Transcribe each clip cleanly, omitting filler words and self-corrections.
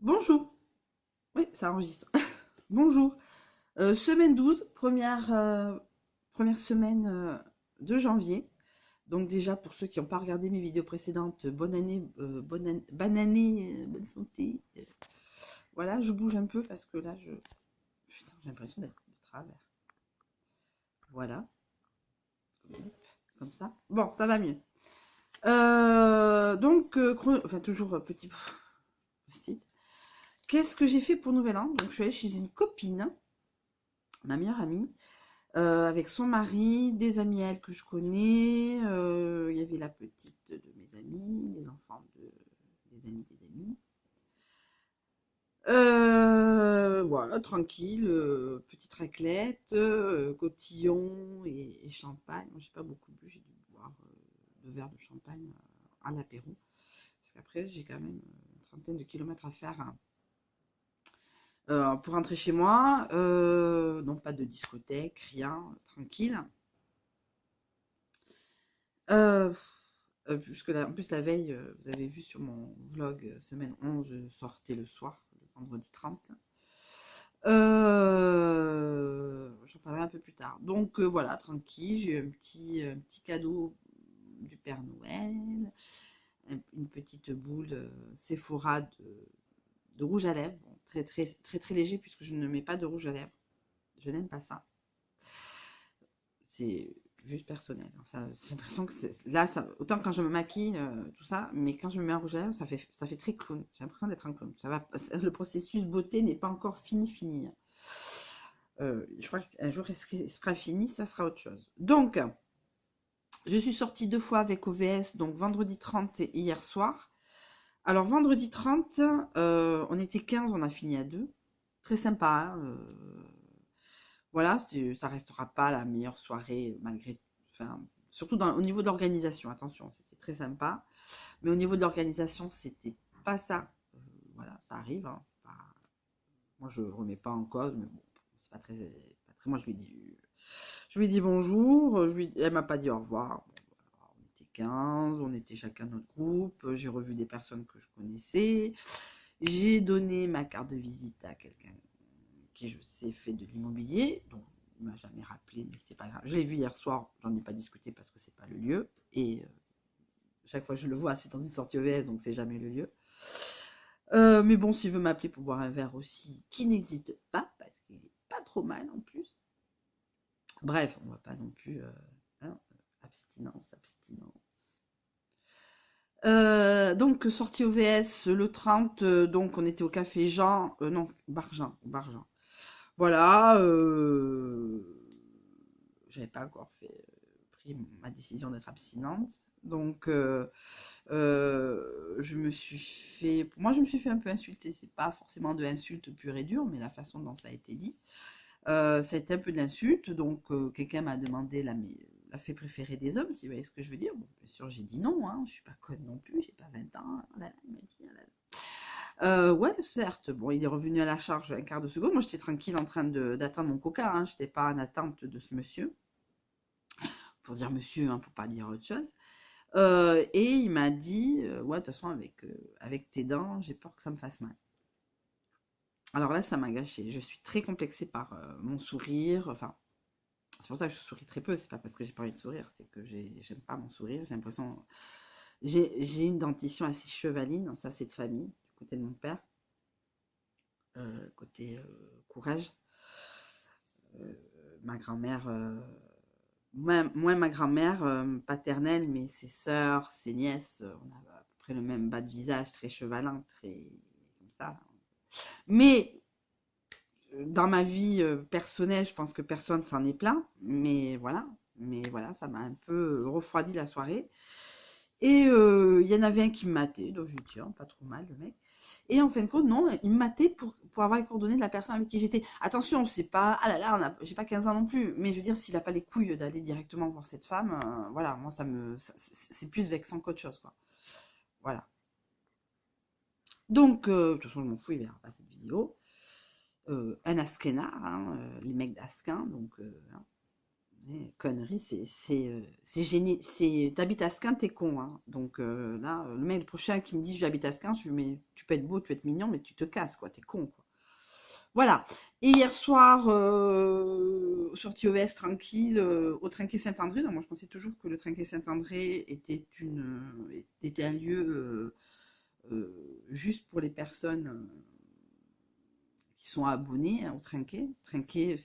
Bonjour. Oui, ça enregistre. Bonjour. Semaine 12, première semaine de janvier. Donc déjà, pour ceux qui n'ont pas regardé mes vidéos précédentes, bonne année, bonne santé. Voilà, je bouge un peu parce que là, putain, j'ai l'impression d'être de travers. Voilà, comme ça. Bon, ça va mieux. Enfin toujours petit post-it. Qu'est-ce que j'ai fait pour Nouvel An? Donc je suis allée chez une copine, ma meilleure amie, avec son mari, des amis à elle que je connais. Il y avait la petite de mes amis, les enfants des amis des amis. Voilà, tranquille, petite raclette, cotillon et champagne. Moi, j'ai pas beaucoup bu, j'ai dû boire 2 verres de champagne à l'apéro. Parce qu'après, j'ai quand même une trentaine de kilomètres à faire, hein, pour rentrer chez moi. Donc, pas de discothèque, rien, tranquille. Euh, Puisque en plus la veille, vous avez vu sur mon vlog semaine 11, je sortais le soir, le vendredi 30. J'en parlerai un peu plus tard. Donc voilà, tranquille, j'ai eu un petit cadeau du Père Noël, une petite boule Sephora de rouge à lèvres, bon, très très très très léger puisque je ne mets pas de rouge à lèvres. Je n'aime pas ça. C'est juste personnel, hein. Ça, j'ai l'impression que là, ça, autant quand je me maquille, tout ça, mais quand je me mets un rouge à lèvres, ça fait très clown. J'ai l'impression d'être un clown. Ça va, le processus beauté n'est pas encore fini. Je crois qu'un jour, il sera fini, ça sera autre chose. Donc, je suis sortie 2 fois avec OVS, donc vendredi 30 et hier soir. Alors, vendredi 30, on était 15, on a fini à 2. Très sympa, hein, voilà, ça restera pas la meilleure soirée malgré, enfin, surtout au niveau de l'organisation. Attention, c'était très sympa, mais au niveau de l'organisation, c'était pas ça. Voilà, ça arrive, hein, c'est pas, moi je remets pas en cause, mais bon, c'est pas très. Moi je lui ai dit bonjour, elle m'a pas dit au revoir. Bon, voilà, on était 15, on était chacun notre groupe. J'ai revu des personnes que je connaissais. J'ai donné ma carte de visite à quelqu'un qui, je sais, fait de l'immobilier, donc il m'a jamais rappelé, mais c'est pas grave. Je l'ai vu hier soir, j'en ai pas discuté parce que c'est pas le lieu, et chaque fois que je le vois, c'est dans une sortie EVS, donc c'est jamais le lieu. Mais bon, s'il veut m'appeler pour boire un verre aussi, qui n'hésite pas, parce qu'il est pas trop mal en plus. Bref, on va pas non plus, hein, abstinence. Donc sortie OVS le 30, donc on était au café Jean, non, Bar Jean. Voilà, j'avais pas encore pris ma décision d'être abstinente. Donc, je me suis fait un peu insulter. C'est pas forcément de l'insulte pure et dure, mais la façon dont ça a été dit. Ça a été un peu de l'insulte. Donc, quelqu'un m'a demandé la fée préférée des hommes, si vous voyez ce que je veux dire. Bon, bien sûr, j'ai dit non, hein, je suis pas conne non plus, j'ai pas 20 ans. Oh là là, il m'a dit, oh là là. Ouais, certes. Bon, il est revenu à la charge un quart de seconde. Moi, j'étais tranquille en train d'attendre mon coca, hein. J'étais pas en attente de ce monsieur. Pour dire monsieur, hein, pour pas dire autre chose. Et il m'a dit, ouais, de toute façon, avec tes dents, j'ai peur que ça me fasse mal. Alors là, ça m'a gâché. Je suis très complexée par mon sourire. Enfin, c'est pour ça que je souris très peu. C'est pas parce que j'ai pas envie de sourire, c'est que j'aime pas mon sourire. J'ai l'impression. J'ai une dentition assez chevaline, ça c'est de famille, du côté de mon père. Côté courage. Euh, Ma grand-mère, moins ma grand-mère paternelle, mais ses sœurs, ses nièces, on a à peu près le même bas de visage, très chevalin, très comme ça. Mais dans ma vie personnelle, je pense que personne s'en est plaint, mais voilà, ça m'a un peu refroidi la soirée. Et il y en avait un qui me matait, donc je dis tiens, pas trop mal le mec. Et en fin de compte, non, il me matait pour avoir les coordonnées de la personne avec qui j'étais. Attention, c'est pas, ah là là, j'ai pas 15 ans non plus, mais je veux dire, s'il a pas les couilles d'aller directement voir cette femme, voilà, moi c'est plus vexant qu'autre chose, quoi. Voilà. Donc, de toute façon, je m'en fous, il verra pas cette vidéo. Un Askenar, hein, les mecs d'Askin, donc, hein. Mais connerie, c'est génie. T'habites à Scain, t'es con, hein. Donc là, le mec le prochain qui me dit j'habite à Scain, je lui dis mais tu peux être beau, tu peux être mignon, mais tu te casses, quoi. T'es con, quoi. Voilà. Et hier soir, sortie OVS tranquille, au Trinquet Saint-André. Donc moi, je pensais toujours que le Trinquet Saint-André était un lieu juste pour les personnes qui sont abonnés au Trinquet. Trinquet,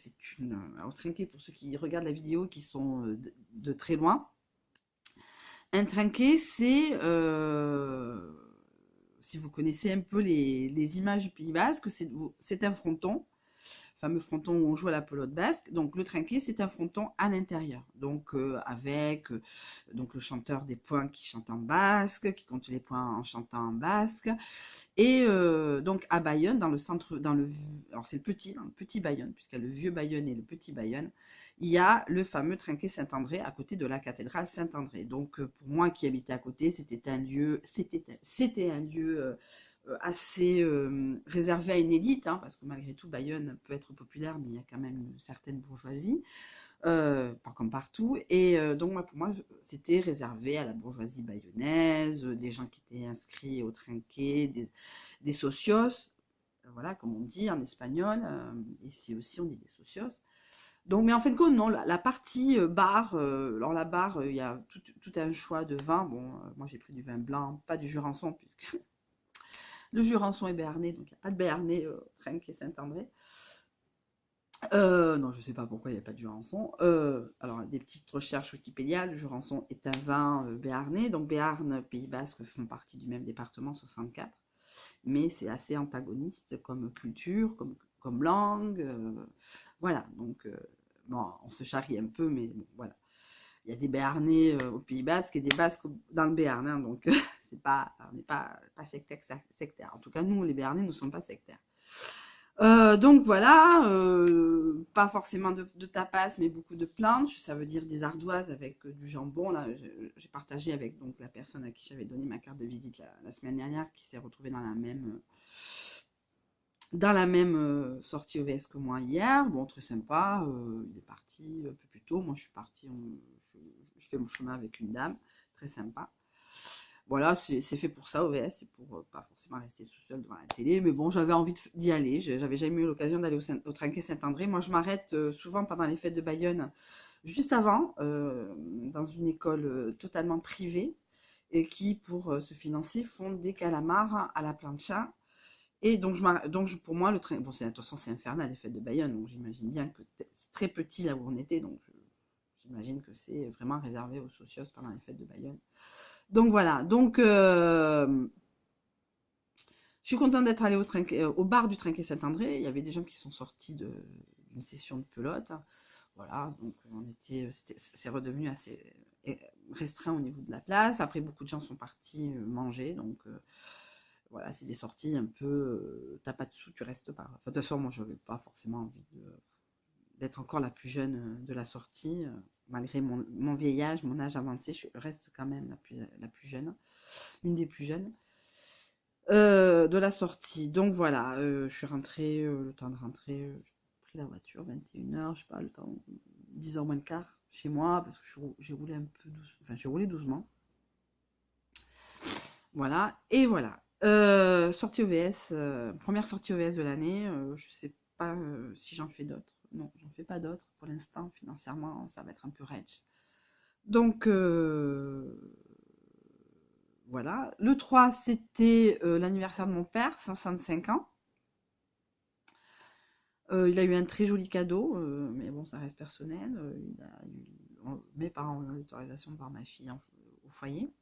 au Trinquet, pour ceux qui regardent la vidéo, qui sont de très loin. Un Trinquet, si vous connaissez un peu les images du Pays Basque, c'est un fronton, fameux fronton où on joue à la pelote basque. Donc le trinquet, c'est un fronton à l'intérieur. Donc avec donc le chanteur des points qui chante en basque, qui compte les points en chantant en basque. Et donc à Bayonne, dans le centre, alors c'est le petit Bayonne, puisqu'il y a le vieux Bayonne et le petit Bayonne, il y a le fameux Trinquet Saint-André à côté de la cathédrale Saint-André. Donc pour moi qui habitais à côté, c'était un lieu assez réservé à une élite, hein, parce que malgré tout, Bayonne peut être populaire, mais il y a quand même une certaine bourgeoisie, pas comme partout. Et donc, pour moi, c'était réservé à la bourgeoisie bayonnaise, des gens qui étaient inscrits au trinquet, des socios, voilà, comme on dit en espagnol, ici aussi on dit des socios. Donc, mais en fin de compte, non, la partie bar, alors la bar, il y a tout un choix de vin. Bon, moi j'ai pris du vin blanc, pas du Jurançon, puisque le Jurançon est béarnais, donc il n'y a pas de béarnais Trinquet Saint-André. Non, je ne sais pas pourquoi il n'y a pas de Jurançon. Alors, des petites recherches Wikipédia, le Jurançon est un vin béarnais, donc Béarn, Pays Basque font partie du même département 64, mais c'est assez antagoniste comme culture, comme langue. Voilà, donc bon, on se charrie un peu, mais bon, voilà. Il y a des Béarnais au Pays Basque et des Basques dans le Béarn, hein, donc on n'est pas sectaire. En tout cas, nous, les Béarnais, nous ne sommes pas sectaires. Donc voilà, pas forcément de tapas, mais beaucoup de planches. Ça veut dire des ardoises avec du jambon. Là, j'ai partagé avec donc la personne à qui j'avais donné ma carte de visite la semaine dernière, qui s'est retrouvée dans la même sortie OVS que moi hier. Bon, très sympa. Il est parti un peu plus tôt. Moi, je suis partie. Je fais mon chemin avec une dame, très sympa. Voilà, c'est fait pour ça, OVS, c'est pour pas forcément rester tout seul devant la télé. Mais bon, j'avais envie d'y aller. J'avais jamais eu l'occasion d'aller au Trinquet Saint-André. Moi, je m'arrête souvent pendant les fêtes de Bayonne, juste avant, dans une école totalement privée, et qui, pour se financer, font des calamars à la plancha. Et donc, pour moi, le train, bon, de toute façon, c'est infernal, les fêtes de Bayonne, donc j'imagine bien que c'est très petit là où on était, donc j'imagine que c'est vraiment réservé aux socios pendant les fêtes de Bayonne. Donc voilà, donc je suis contente d'être allée au bar du Trinquet Saint-André. Il y avait des gens qui sont sortis d'une session de pelote. Voilà, donc c'est redevenu assez restreint au niveau de la place. Après, beaucoup de gens sont partis manger, donc voilà, c'est des sorties un peu t'as pas de sous, tu restes pas. Enfin, de toute façon, moi, je n'avais pas forcément envie d'être encore la plus jeune de la sortie. Malgré mon vieil âge, mon âge avancé, je reste quand même la plus jeune, une des plus jeunes de la sortie. Donc voilà, je suis rentrée, le temps de rentrer, j'ai pris la voiture, 21h, je sais pas, le temps, 10h moins le quart chez moi, parce que j'ai roulé un peu doucement, enfin j'ai roulé doucement. Voilà, et voilà. Sortie OVS, première sortie OVS de l'année, je sais pas si j'en fais d'autres. Non, j'en fais pas d'autres pour l'instant, financièrement, ça va être un peu rich. Donc voilà. Le 3, c'était l'anniversaire de mon père, 65 ans. Il a eu un très joli cadeau, mais bon, ça reste personnel. Mes parents ont eu l'autorisation de voir ma fille au foyer.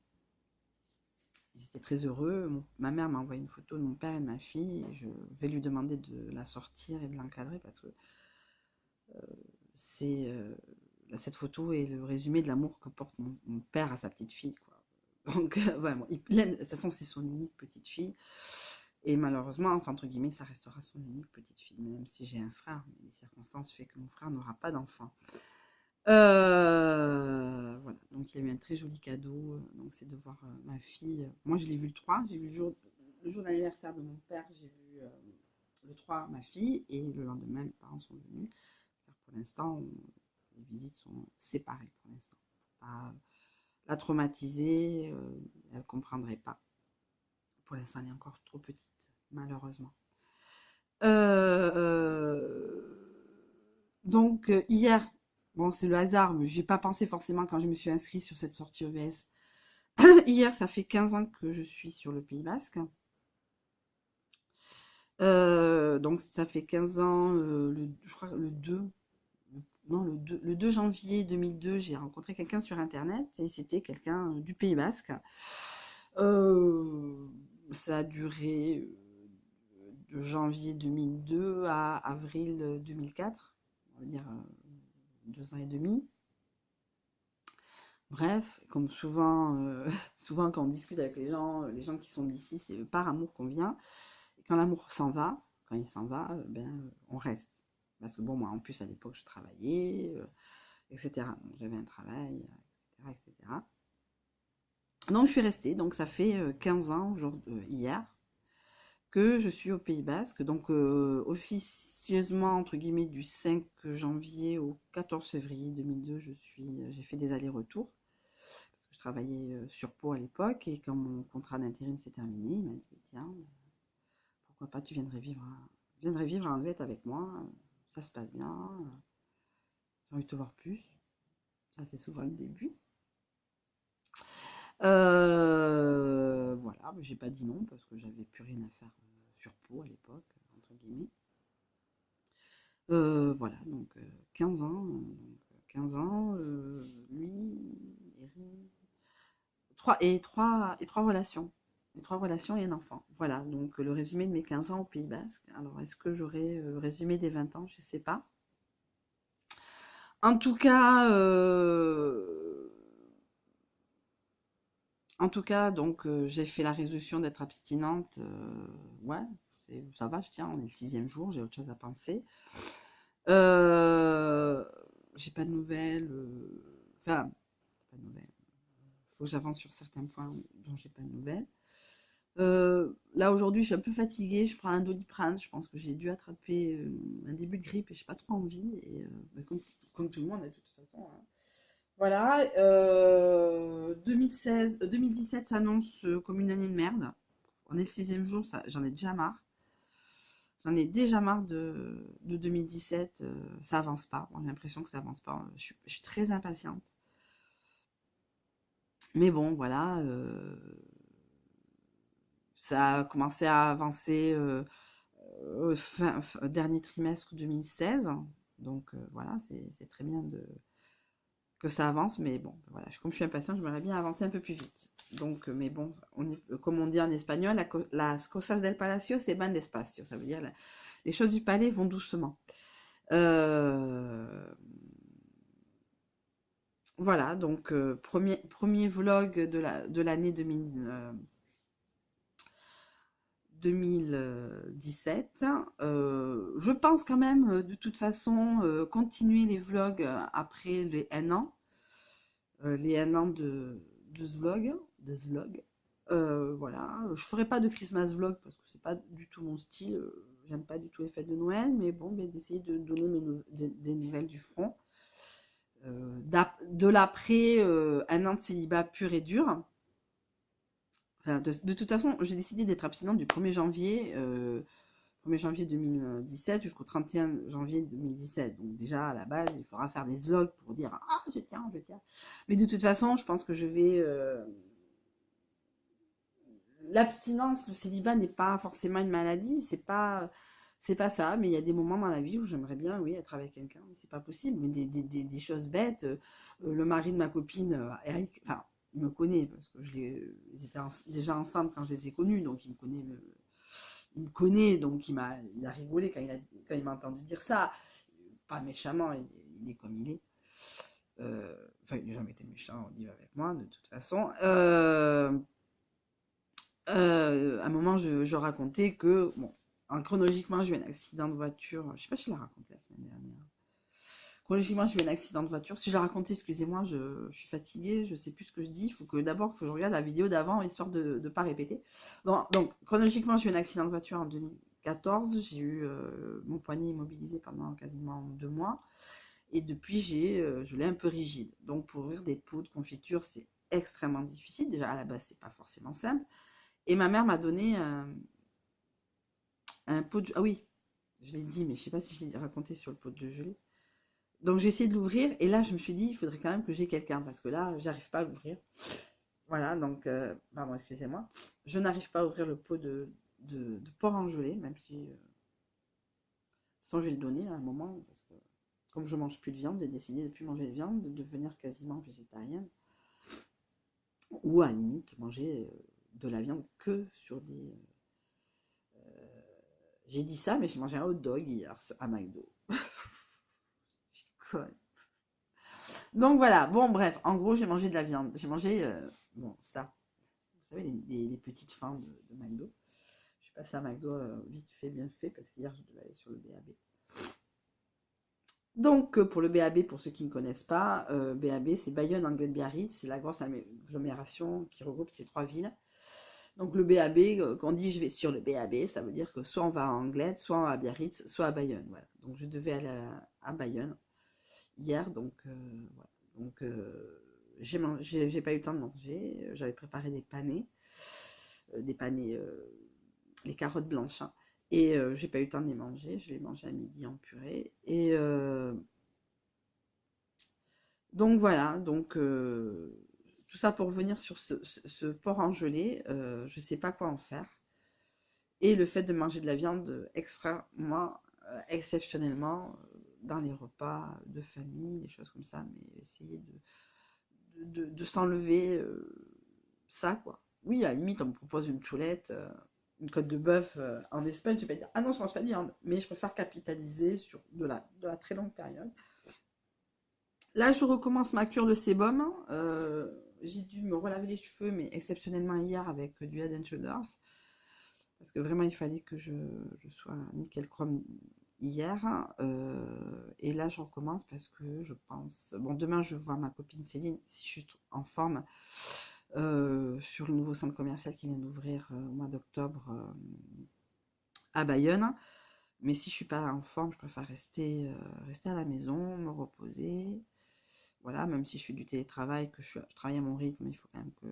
Ils étaient très heureux. Ma mère m'a envoyé une photo de mon père et de ma fille. Et je vais lui demander de la sortir et de l'encadrer parce que c'est cette photo est le résumé de l'amour que porte mon père à sa petite fille, quoi. Donc, vraiment, de toute façon, c'est son unique petite fille. Et malheureusement, enfin, entre guillemets, ça restera son unique petite fille, même si j'ai un frère. Mais les circonstances font que mon frère n'aura pas d'enfant. Voilà, donc il y a eu un très joli cadeau. Donc c'est de voir ma fille. Moi, je l'ai vu le 3, j'ai vu le jour d'anniversaire de mon père, j'ai vu le 3 ma fille, et le lendemain, mes parents sont venus. Car pour l'instant, les visites sont séparées pour l'instant. Pas la traumatiser, elle ne comprendrait pas. Pour l'instant, elle est encore trop petite, malheureusement. Donc, hier, bon, c'est le hasard, mais j'ai pas pensé forcément quand je me suis inscrite sur cette sortie EVS. Hier, ça fait 15 ans que je suis sur le Pays Basque. Donc, ça fait 15 ans, je crois le 2, non, le 2 janvier 2002, j'ai rencontré quelqu'un sur Internet et c'était quelqu'un du Pays Basque. Ça a duré de janvier 2002 à avril 2004, on va dire 2 ans et demi. Bref, comme souvent, souvent quand on discute avec les gens qui sont d'ici, c'est par amour qu'on vient. Et quand l'amour s'en va, quand il s'en va, on reste. Parce que bon, moi en plus à l'époque je travaillais, etc. Donc j'avais un travail, etc., etc. Donc je suis restée, donc ça fait 15 ans hier que je suis au Pays Basque, donc officieusement entre guillemets du 5 janvier au 14 février 2002, j'ai fait des allers-retours parce que je travaillais sur Pau à l'époque et quand mon contrat d'intérim s'est terminé, il m'a dit tiens, pourquoi pas tu viendrais vivre à Anglet avec moi, ça se passe bien, j'ai envie de te voir plus, ça c'est souvent le début. Voilà, j'ai pas dit non parce que j'avais plus rien à faire sur Pau à l'époque, entre guillemets. Voilà, donc 15 ans, 15 ans, lui, Eric, trois relations. Et 3 relations et un enfant. Voilà, donc le résumé de mes 15 ans au Pays Basque. Alors, est-ce que j'aurai le résumé des 20 ans? Je sais pas. En tout cas, donc j'ai fait la résolution d'être abstinente. Ouais, ça va, je tiens, on est le 6e jour, j'ai autre chose à penser. Euh, j'ai pas de nouvelles. Enfin, pas de nouvelles. Faut que j'avance sur certains points dont j'ai pas de nouvelles. Là aujourd'hui, je suis un peu fatiguée. Je prends un Doliprane. Je pense que j'ai dû attraper un début de grippe et j'ai pas trop envie. Et comme tout le monde, de toute façon, hein. Voilà. 2017 s'annonce comme une année de merde. On est le 6e jour, j'en ai déjà marre. J'en ai déjà marre de 2017. Ça avance pas. Bon, j'ai l'impression que ça avance pas. Je suis très impatiente. Mais bon, voilà. Ça a commencé à avancer dernier trimestre 2016. Donc voilà, c'est très bien que ça avance. Mais bon, voilà, comme je suis impatiente, j'aimerais bien avancer un peu plus vite. Donc, mais bon, comme on dit en espagnol, las cosas del palacio se van despacio. Ça veut dire les choses du palais vont doucement. Voilà, donc premier vlog de l'année 2017. Je pense quand même, de toute façon, continuer les vlogs après les 1 an. Les 1 an de ce vlog. Voilà, je ferai pas de Christmas vlog parce que c'est pas du tout mon style. J'aime pas du tout les fêtes de Noël, mais bon, d'essayer de donner des nouvelles du front. De l'après 1 an de célibat pur et dur. Enfin, de toute façon, j'ai décidé d'être abstinente du 1er janvier, 1er janvier 2017 jusqu'au 31 janvier 2017. Donc déjà, à la base, il faudra faire des vlogs pour dire « Ah, je tiens, je tiens ». Mais de toute façon, je pense que je vais... L'abstinence, le célibat n'est pas forcément une maladie, c'est pas ça, mais il y a des moments dans la vie où j'aimerais bien, oui, être avec quelqu'un, mais c'est pas possible. Mais des choses bêtes, le mari de ma copine, Eric, enfin, il me connaît parce que ils étaient déjà ensemble quand je les ai connus, donc il me connaît, donc il a rigolé quand il m'a entendu dire ça, pas méchamment, il est comme il est. Enfin, il n'a jamais été méchant, on dit avec moi, de toute façon. À un moment, je racontais que, bon, chronologiquement, j'ai eu un accident de voiture. Je sais pas si je l'ai raconté la semaine dernière. Chronologiquement, j'ai eu un accident de voiture. Si je l'ai raconté, excusez-moi, je suis fatiguée, je sais plus ce que je dis. Il faut que d'abord que je regarde la vidéo d'avant, histoire de ne pas répéter. Donc, chronologiquement, j'ai eu un accident de voiture en 2014. J'ai eu mon poignet immobilisé pendant quasiment 2 mois. Et depuis, je l'ai un peu rigide. Donc, pour ouvrir des pots de confiture, c'est extrêmement difficile. Déjà, à la base, c'est pas forcément simple. Et ma mère m'a donné un pot de... Ah oui, je l'ai dit, mais je sais pas si je l'ai raconté sur le pot de gelée. Donc, j'ai essayé de l'ouvrir. Et là, je me suis dit, il faudrait quand même que j'ai quelqu'un. Parce que là, j'arrive pas à l'ouvrir. Voilà, donc... pardon, excusez-moi. Je n'arrive pas à ouvrir le pot de porc en gelée, même si... Sinon, je vais le donner à un moment. Parce que comme je mange plus de viande, j'ai décidé de plus manger de viande, de devenir quasiment végétarienne. Ou à la limite, manger de la viande que sur des... J'ai dit ça, mais j'ai mangé un hot dog hier à McDo. Je conne. Donc voilà, bon bref, en gros j'ai mangé de la viande. J'ai mangé, bon ça, vous savez, les petites fins de McDo. Je suis passée à McDo vite fait, bien fait, parce qu'hier je devais aller sur le BAB. Donc pour le BAB, pour ceux qui ne connaissent pas, BAB c'est Bayonne, Anglette, Biarritz, c'est la grosse agglomération qui regroupe ces trois villes. Donc le BAB, quand on dit je vais sur le BAB, ça veut dire que soit on va à Anglette, soit à Biarritz, soit à Bayonne. Voilà. Donc je devais aller à Bayonne hier, donc voilà. Donc j'ai pas eu le temps de manger. J'avais préparé des panés, les carottes blanches, hein, et j'ai pas eu le temps de les manger. Je les mangé à midi en purée. Et donc voilà, donc tout ça pour revenir sur ce porc en gelée. Je sais pas quoi en faire. Et le fait de manger de la viande extrêmement, exceptionnellement, dans les repas de famille, des choses comme ça, mais essayer de s'enlever ça, quoi. Oui, à la limite, on me propose une choulette, une côte de bœuf en Espagne, je vais pas dire, ah non, je mange pas de viande, mais je préfère capitaliser sur de la très longue période. Là, je recommence ma cure de sébum. J'ai dû me relaver les cheveux, mais exceptionnellement hier avec du Head and Shoulders. Parce que vraiment, il fallait que je sois nickel chrome hier. Et là, je recommence parce que je pense... Bon, demain, je vois ma copine Céline, si je suis en forme, sur le nouveau centre commercial qui vient d'ouvrir au mois d'octobre à Bayonne. Mais si je suis pas en forme, je préfère rester à la maison, me reposer. Voilà, même si je fais du télétravail, que je travaille à mon rythme, il faut quand même que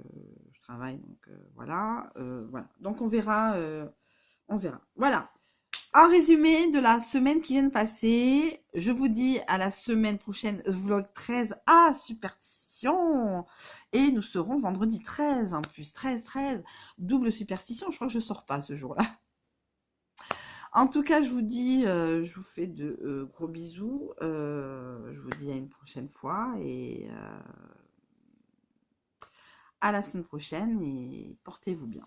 je travaille. Donc voilà, voilà. Donc on verra, on verra. Voilà. En résumé de la semaine qui vient de passer, je vous dis à la semaine prochaine, vlog 13 à superstition. Et nous serons vendredi 13 en plus, 13, double superstition. Je crois que je sors pas ce jour-là. En tout cas, je vous dis, je vous fais de gros bisous. Je vous dis à une prochaine fois et à la semaine prochaine et portez-vous bien.